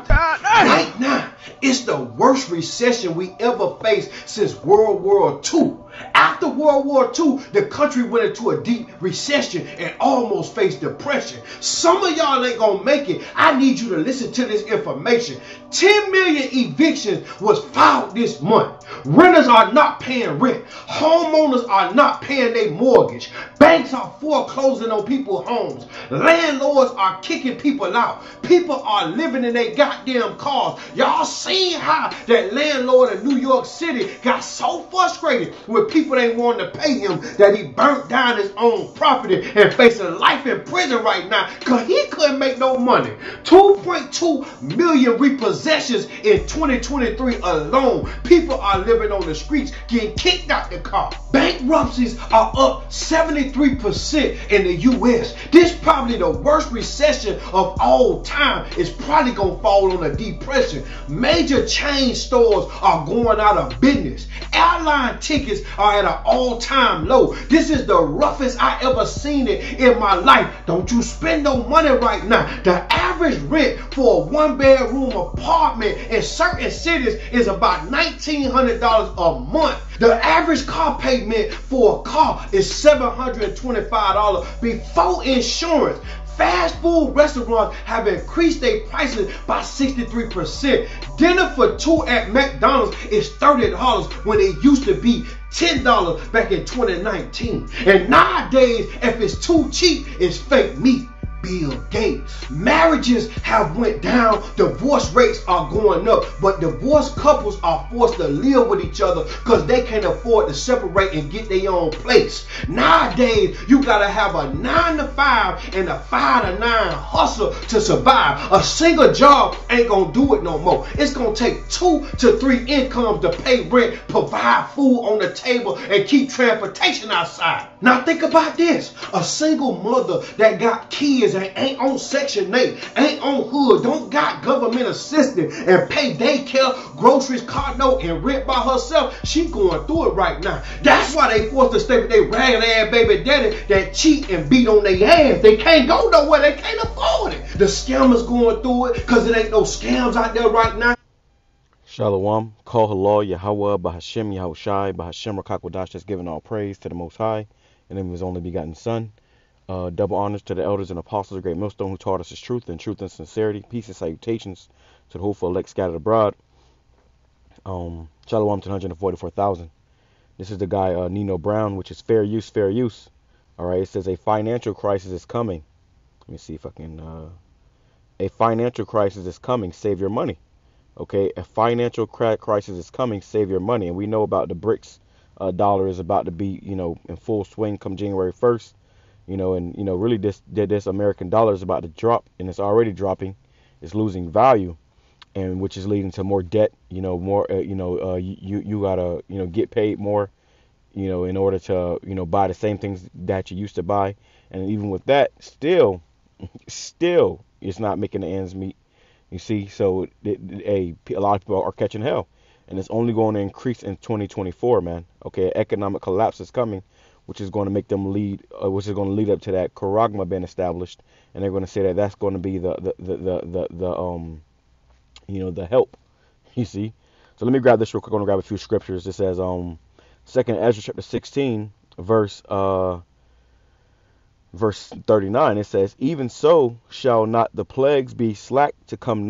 Right now, it's the worst recession we ever faced since World War II. After World War II, the country went into a deep recession and almost faced depression. Some of y'all ain't gonna make it. I need you to listen to this information. 10 million evictions was filed this month. Renters are not paying rent. Homeowners are not paying their mortgage. Banks are foreclosing on people's homes. Landlords are kicking people out. People are living in their goddamn cars. Y'all seen how that landlord in New York City got so frustrated with people ain't wanting to pay him that he burnt down his own property and facing life in prison right now because he couldn't make no money. 2.2 million repossessions in 2023 alone. People are living on the streets getting kicked out the car. Bankruptcies are up 73% in the U.S. This probably the worst recession of all time. It's probably going to fall on a depression. Major chain stores are going out of business. Airline tickets are at an all-time low. This is the roughest I ever seen it in my life. Don't you spend no money right now. The average rent for a one-bedroom apartment in certain cities is about $1,900 a month. The average car payment for a car is $725 before insurance. Fast food restaurants have increased their prices by 63%. Dinner for two at McDonald's is $30 when it used to be $10 back in 2019. And nowadays, if it's too cheap, it's fake meat. Bill Gates. Marriages have went down, divorce rates are going up, but divorced couples are forced to live with each other because they can't afford to separate and get their own place. Nowadays, you gotta have a 9 to 5 and a 5 to 9 hustle to survive. A single job ain't gonna do it no more. It's gonna take 2 to 3 incomes to pay rent, provide food on the table, and keep transportation outside. Now think about this. A single mother that got kids and ain't on Section 8, ain't on hood, don't got government assistance and pay daycare, groceries, car note, and rent by herself, she going through it right now. That's why they forced to stay with their ragged ass baby daddy that cheat and beat on their ass. They can't go nowhere. They can't afford it. The scammers going through it because it ain't no scams out there right now. Shalom, call HALAL, YAHAWAH, BAHASHAM, YAHWASHI, BAHASHAM, QADASH, that's giving all praise to the Most High, in the name of His only begotten Son. Double honors to the elders and apostles of Great Millstone who taught us His truth and sincerity. Peace and salutations to the hopeful elect scattered abroad. Shalom to 144,000. This is the guy Nino Brown, which is fair use, fair use. All right, it says a financial crisis is coming. Let me see if I can. A financial crisis is coming. Save your money. Okay, a financial crisis is coming. Save your money. And we know about the BRICS dollar is about to be, in full swing come January 1st. Really this American dollar is about to drop, and it's already dropping. It's losing value, and which is leading to more debt. More. You gotta get paid more. In order to buy the same things that you used to buy, and even with that, still, it's not making the ends meet. You see, so a lot of people are catching hell, and it's only going to increase in 2024, man. Okay, economic collapse is coming, which is going to make them lead up to that charagma being established, and they're going to say that that's going to be the help. You see, so let me grab this real quick. I'm going to grab a few scriptures. It says 2 Ezra chapter 16 verse 39. It says, even so shall not the plagues be slack to come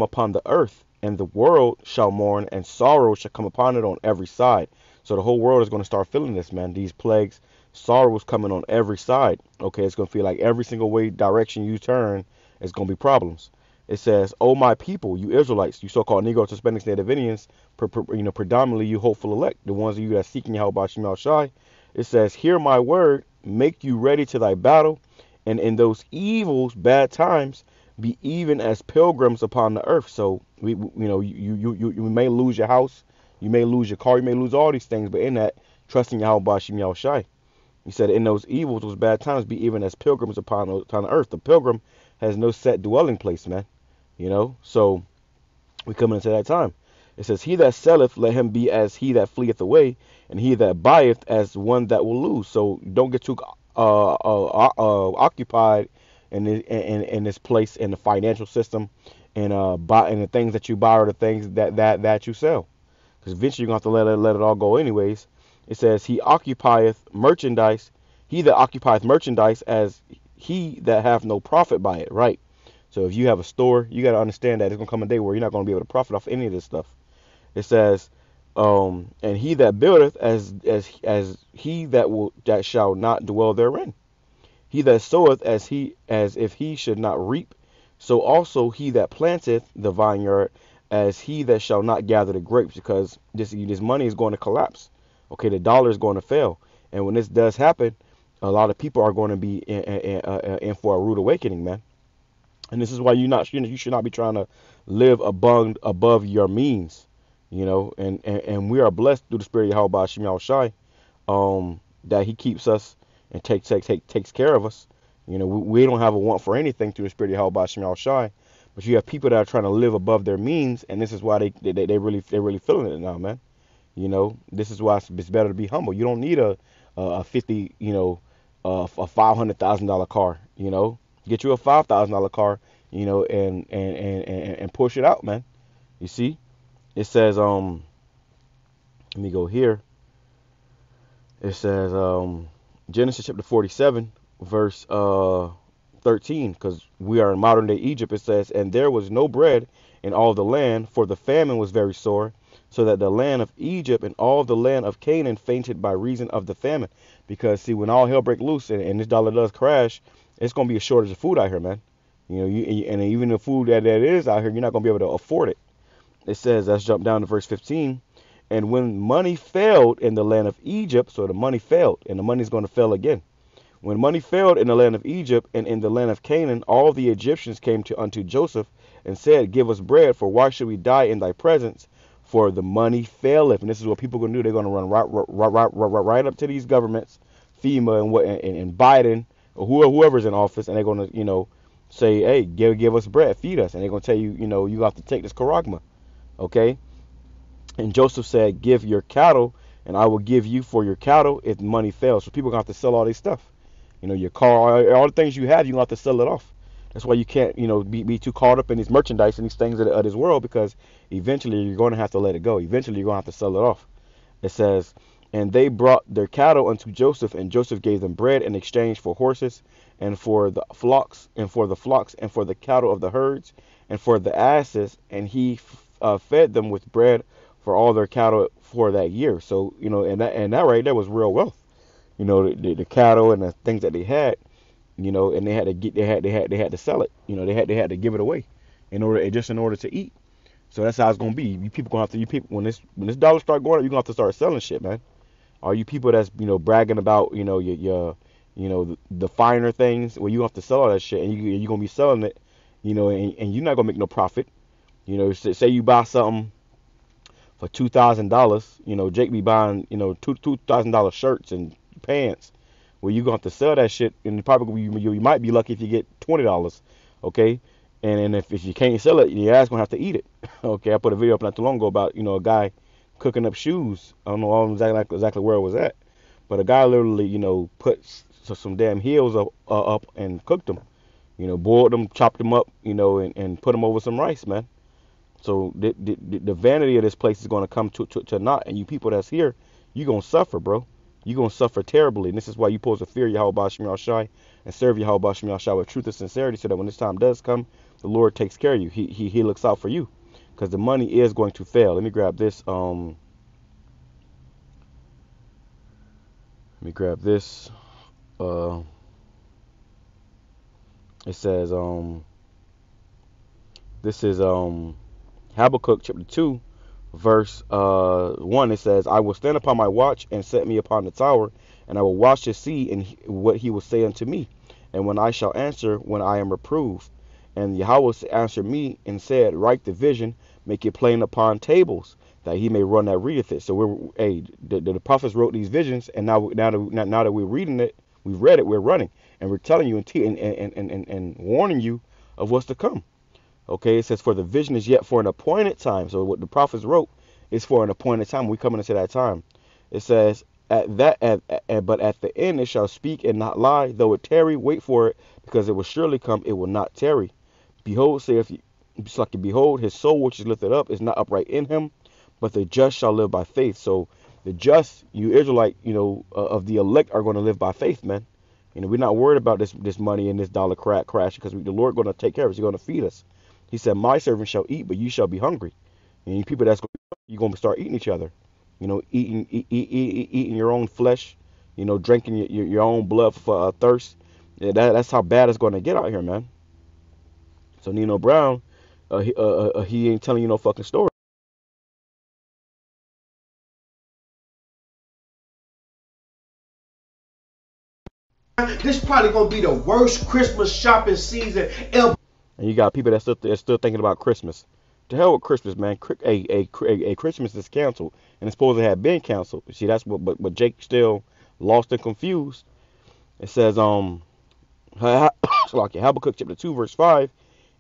upon the earth, and the world shall mourn, and sorrow shall come upon it on every side. So the whole world is going to start feeling this, man. These plagues, sorrow is coming on every side. Okay, it's going to feel like every single way direction you turn, it's going to be problems. It says, "O my people, you Israelites, you so-called Negroes, Hispanics, Native Indians, predominantly you hopeful elect, the ones of you that are seeking YAHWASHI. It says, hear my word, make you ready to thy battle, and in those evils, bad times, be even as pilgrims upon the earth." So you may lose your house, you may lose your car, you may lose all these things, but in that, trusting YAHWASHI. He said, in those evils, those bad times, be even as pilgrims upon the earth. The pilgrim has no set dwelling place, man. So we come into that time. It says, he that selleth, let him be as he that fleeth away, and he that buyeth as one that will lose. So don't get too occupied, in this place in the financial system, and the things that you buy are the things that you sell. Because eventually you're gonna have to let it all go anyways. It says he that occupieth merchandise as he that have no profit by it, right? So if you have a store, you got to understand that there's gonna come a day where you're not gonna be able to profit off any of this stuff. It says, and he that buildeth as he that shall not dwell therein. He that soweth as if he should not reap, so also he that planteth the vineyard as he that shall not gather the grapes, because this money is going to collapse. Okay, the dollar is going to fail, and when this does happen, a lot of people are going to be in for a rude awakening, man. And this is why you should not be trying to live above your means, and we are blessed through the Spirit of Yahweh Shem Yahushai, that He keeps us and takes care of us. We don't have a want for anything through the Spirit of Yahweh Shem Yahushai, but you have people that are trying to live above their means, and this is why they really feeling it now, man. This is why it's better to be humble. You don't need a 50, a $500,000 car. Get you a $5,000 car, and push it out, man. You see, it says, let me go here. It says, Genesis chapter 47, verse 13, because we are in modern day Egypt. It says, and there was no bread in all the land, for the famine was very sore, so that the land of Egypt and all the land of Canaan fainted by reason of the famine. Because see, when all hell break loose and this dollar does crash, it's gonna be a shortage of food out here, man. And even the food that is out here, you're not gonna be able to afford it. It says, let's jump down to verse 15. And when money failed in the land of Egypt, so the money failed, and the money's going to fail again. When money failed in the land of Egypt and in the land of Canaan, all the Egyptians came unto Joseph and said, give us bread, for why should we die in thy presence? For the money faileth. And this is what people are going to do. They're going to run right up to these governments, FEMA and Biden, or whoever's in office, and they're going to, say, hey, give us bread, feed us. And they're going to tell you, you have to take this charagma. Okay? And Joseph said, give your cattle, and I will give you for your cattle if money fails. So people are going to have to sell all this stuff. Your car, all the things you have, you're going to have to sell it off. That's why you can't, be too caught up in these merchandise and these things of this world, because eventually you're going to have to let it go. Eventually you're going to have to sell it off. It says, and they brought their cattle unto Joseph, and Joseph gave them bread in exchange for horses, and for the flocks, and for the cattle of the herds, and for the asses, and he fed them with bread for all their cattle for that year. So, and that right there was real wealth. The cattle and the things that they had, and they had to sell it. They had to give it away in order to eat. So that's how it's gonna be. When this dollar start going up, you're gonna have to start selling shit, man. All you people that's bragging about your the finer things, well, you have to sell all that shit, and you're gonna be selling it, and you're not gonna make no profit. Say you buy something for $2,000, Jake be buying $2,000 shirts and pants. Well, you're gonna have to sell that shit, and probably you might be lucky if you get $20, okay? And if you can't sell it, your ass gonna have to eat it. Okay, I put a video up not too long ago about a guy cooking up shoes. I don't know exactly where it was at, but a guy literally put some damn heels up and cooked them. Boiled them, chopped them up, and put them over some rice, man. So the vanity of this place is going to come to naught, and you people that's here, you're going to suffer, bro. You're going to suffer terribly, and this is why you're supposed to fear Yahweh Shem Yahushai and serve Yahweh Shem Yahushai with truth and sincerity, so that when this time does come, the Lord takes care of you. He looks out for you, because the money is going to fail. Let me grab this. It says, this is Habakkuk chapter 2, verse 1. It says, I will stand upon my watch and set me upon the tower, and I will watch to see and what he will say unto me, and when I shall answer, when I am reproved. And Yahweh answered me and said, write the vision, make it plain upon tables, that he may run that readeth it. So the prophets wrote these visions, and now that we're reading it, we've read it, we're running, and we're telling you and warning you of what's to come. Okay, it says, for the vision is yet for an appointed time. So what the prophets wrote is for an appointed time. We're coming into that time. It says, but at the end it shall speak and not lie. Though it tarry, wait for it, because it will surely come. It will not tarry. Behold, saith behold, his soul which is lifted up is not upright in him, but the just shall live by faith. So the just, you Israelite, of the elect are going to live by faith, man. We're not worried about this money and this dollar crash, because the Lord going to take care of us. He's going to feed us. He said, "My servant shall eat, but you shall be hungry." And you people you're going to start eating each other. Eating your own flesh. Drinking your own blood for thirst. Yeah, that's how bad it's going to get out here, man. So Nino Brown, he ain't telling you no fucking story. This probably gonna be the worst Christmas shopping season ever. And you got people that's still thinking about Christmas. To hell with Christmas, man. A Christmas is canceled, and it's supposed to have been canceled. See, that's but Jake still lost and confused. It says Habakkuk chapter 2 verse 5.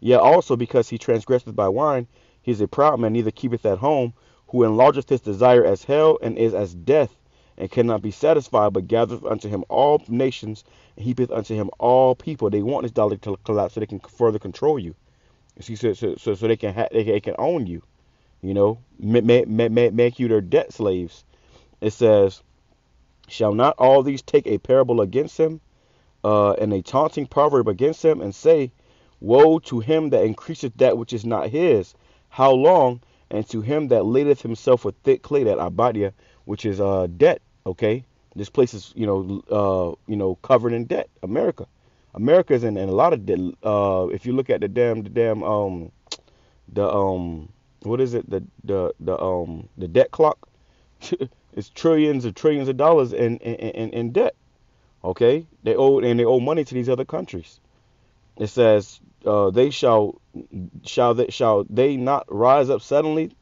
Yeah, also because he transgresseth by wine, he is a proud man, neither keepeth at home, who enlargeth his desire as hell, and is as death, and cannot be satisfied, but gathereth unto him all nations, and heapeth unto him all people. They want this dollar to collapse so they can further control you. You see, so they can own you. Make you their debt slaves. It says, "Shall not all these take a parable against him, and a taunting proverb against him, and say, Woe to him that increaseth that which is not his. How long? And to him that ladeth himself with thick clay," that abadia, which is debt. Okay, this place is covered in debt. America is in a lot of debt. If you look at what is it, the debt clock, it's trillions and trillions of dollars in debt. Okay, they owe money to these other countries. It says, "They shall they not rise up suddenly,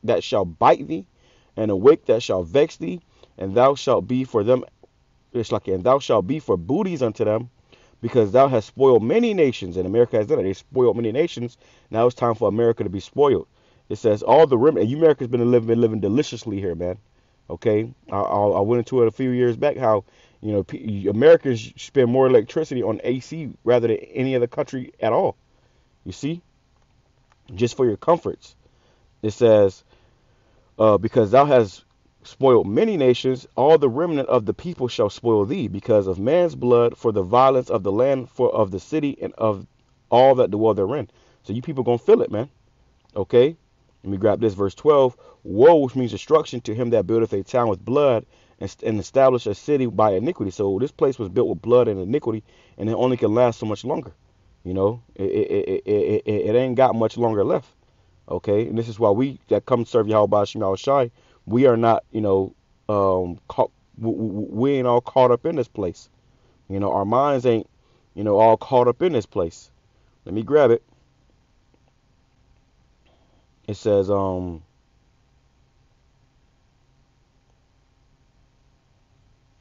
that shall bite thee, and awake that shall vex thee, and thou shalt be for them." And thou shalt be for booties unto them, because thou hast spoiled many nations. And America has done it. They spoiled many nations. Now it's time for America to be spoiled. It says, "All the remnant," and America's been living deliciously here, man. Okay, I went into it a few years back how Americans spend more electricity on AC rather than any other country at all. You see, just for your comforts. It says, "Because thou hast spoiled many nations, all the remnant of the people shall spoil thee, because of man's blood, for the violence of the land, for of the city, and of all that dwell therein." So you people gonna feel it, man. Okay. Let me grab this, verse 12. "Woe," which means destruction, "to him that buildeth a town with blood, and establish a city by iniquity." So this place was built with blood and iniquity, and it only can last so much longer. It ain't got much longer left. Okay, and this is why we that come serve YAHAWASHI, we are not, we ain't all caught up in this place. Our minds ain't, all caught up in this place. Let me grab it. It says, I'll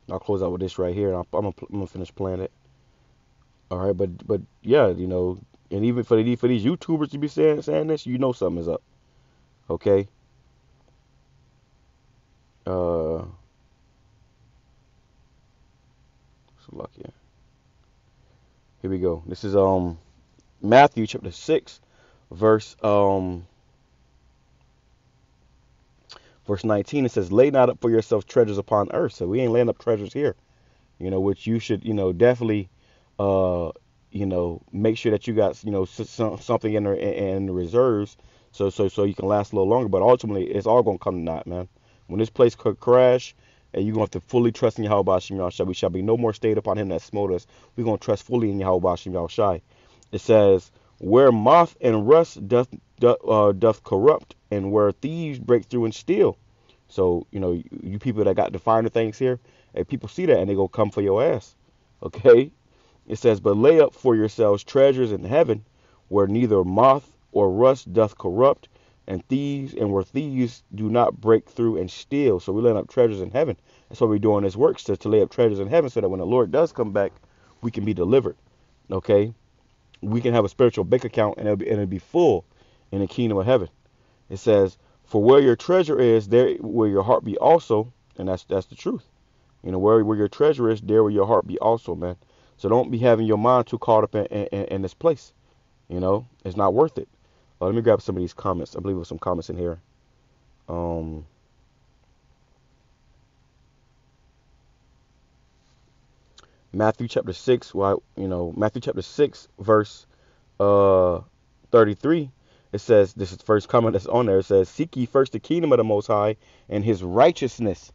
close out with this right here, and I'm gonna finish playing it. All right, but yeah, and even for these YouTubers to be saying this, something is up. Okay. So lucky. Here we go. This is Matthew chapter 6, verse 19. It says, "Lay not up for yourselves treasures upon earth." So we ain't laying up treasures here. Which you should, definitely, make sure that you got, something in the reserves, so you can last a little longer. But ultimately, it's all gonna come to naught, man. When this place could crash, and you're gonna have to fully trust in YAHAWASHI. We shall be no more stayed upon him that smote us. We're gonna trust fully in YAHAWASHI. It says, "Where moth and rust doth corrupt, and where thieves break through and steal." So you people that got the finer things here, and people see that and they go come for your ass. Okay. It says, "But lay up for yourselves treasures in heaven, where neither moth or rust doth corrupt, and where thieves do not break through and steal." So we're laying up treasures in heaven. That's what we're doing this work, to lay up treasures in heaven, so that when the Lord does come back, we can be delivered. Okay. We can have a spiritual bank account, and it'll be full in the kingdom of heaven. It says, "For where your treasure is, there will your heart be also," and that's the truth. You know, where your treasure is, there will your heart be also, man. So don't be having your mind too caught up in this place. You know, it's not worth it. Let me grab some of these comments. I believe there's some comments in here. Um, Matthew chapter 6, well, you know, Matthew chapter 6, verse 33. It says, this is the first comment that's on there. It says, seek ye first the kingdom of the Most High and his righteousness,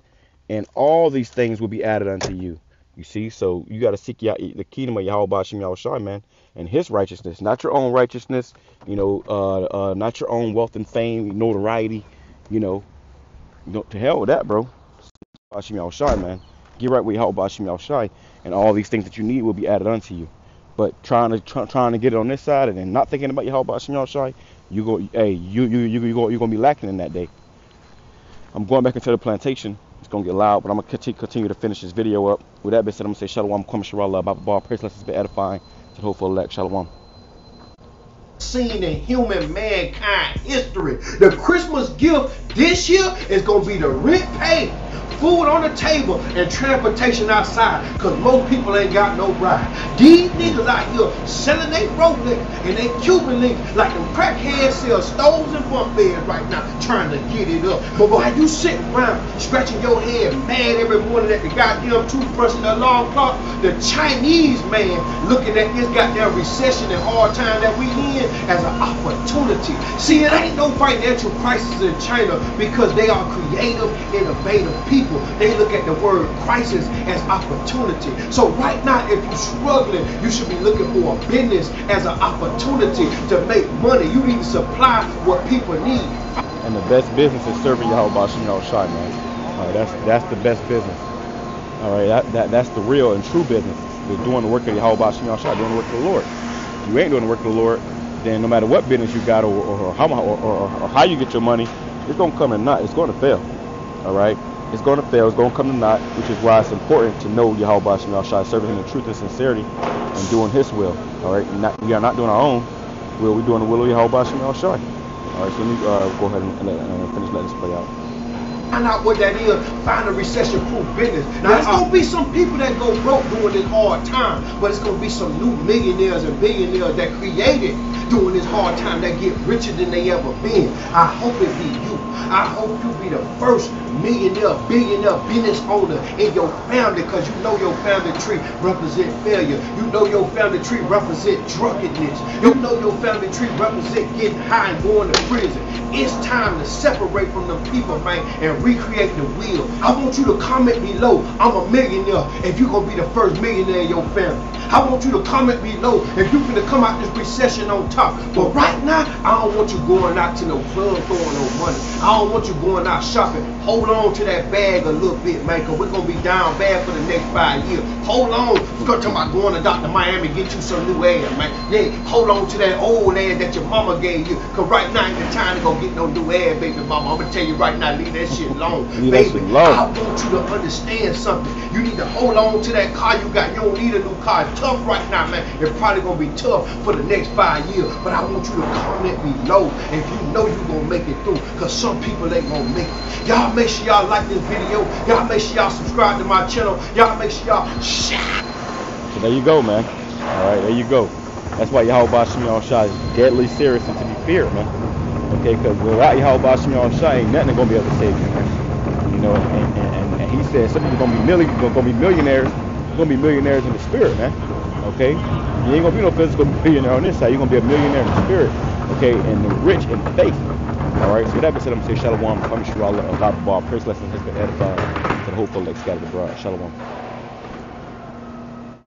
and all these things will be added unto you. You see, so you got to seek the kingdom of Yahweh BAHASHAM YAHWASHI, man, and his righteousness, not your own righteousness, you know, not your own wealth and fame, notoriety, you know, to hell with that, bro. BAHASHAM YAHWASHI, man. Get right with Yahweh BAHASHAM YAHWASHI, and all these things that you need will be added unto you. But trying to get it on this side and then not thinking about Yahweh BAHASHAM YAHWASHI, you're gonna be lacking in that day. I'm going back into the plantation. It's gonna get loud, but I'm gonna continue to finish this video up. With that being said, I'm gonna say Shalom, Kwame Sharala, about bar, praise lessons be edifying to the hopeful elect. Shalom. Seen in human mankind history. The Christmas gift this year is gonna be the rent paid, food on the table, and transportation outside, because most people ain't got no ride. These niggas out here selling they Rolex and they Cuban links like them crackheads sell stoves and bunk beds right now, trying to get it up. But while you sitting around scratching your head mad every morning at the goddamn toothbrush and the alarm clock, the Chinese man looking at this goddamn recession and hard time that we in as an opportunity. See, it ain't no financial crisis in China because they are creative, innovative people. They look at the word crisis as opportunity. So right now, if you're struggling, you should be looking for a business as an opportunity to make money. You need to supply what people need. And the best business is serving Yahweh BAHASHAM YAHWASHI, man. That's the best business. All right, that's the real and true business. They're doing the work of Yahweh BAHASHAM YAHWASHI, doing the work of the Lord. If you ain't doing the work of the Lord, then no matter what business you got or how you get your money, it's gonna come in naught. It's gonna fail. All right, it's gonna fail. It's gonna come to naught, which is why it's important to know Yahweh BAHASHAM YAHWASHI, serving Him in truth and sincerity, and doing His will. All right, we are not doing our own will. We're doing the will of Yahweh BAHASHAM YAHWASHI. All right, so let me go ahead and finish letting this play out. Find out what that is. Find a recession-proof business. Now, there's going to be some people that go broke during this hard time, but it's going to be some new millionaires and billionaires that created during this hard time that get richer than they ever been. I hope it be you. I hope you be the first millionaire, billionaire, business owner in your family, because you know your family tree represent failure. You know your family tree represent drunkenness. You know your family tree represent getting high and going to prison. It's time to separate from them people, man, and recreate the wheel. I want you to comment below, I'm a millionaire, if you're going to be the first millionaire in your family. I want you to comment below if you're going to come out this recession on top. But right now, I don't want you going out to no club throwing no money. I don't want you going out shopping. Hold on to that bag a little bit, man, because we're going to be down bad for the next 5 years. Hold on. We're going to talk about going to Dr. Miami, get you some new air, man. Yeah, hold on to that old air that your mama gave you, because right now ain't the time to go get no new air, baby mama. I'm going to tell you right now, leave that shit alone. Baby, I want you to understand something. You need to hold on to that car you got. You don't need a new car. It's tough right now, man. It's probably going to be tough for the next 5 years. But I want you to comment below if you know you're going to make it through, because some people ain't going to make it. Y'all make sure y'all like this video. Y'all make sure y'all subscribe to my channel. Y'all make sure y'all share. So there you go, man. All right, there you go. That's why Yahweh BAHASHAM YAHWASHI is deadly serious and to be feared, man. Okay, because without Yahweh BAHASHAM YAHWASHI, ain't nothing going to be able to save you, man. You know, and he said some people going to be millionaires. Going to be millionaires in the spirit, man. Okay, you ain't going to be no physical millionaire on this side. You're going to be a millionaire in the spirit. Okay, and the rich in faith. All right, so with that being said, I'm going to say Shalom, Kwame Sharala, Allah, praise lessons has been edified to the whole collect scattered abroad. Shalom.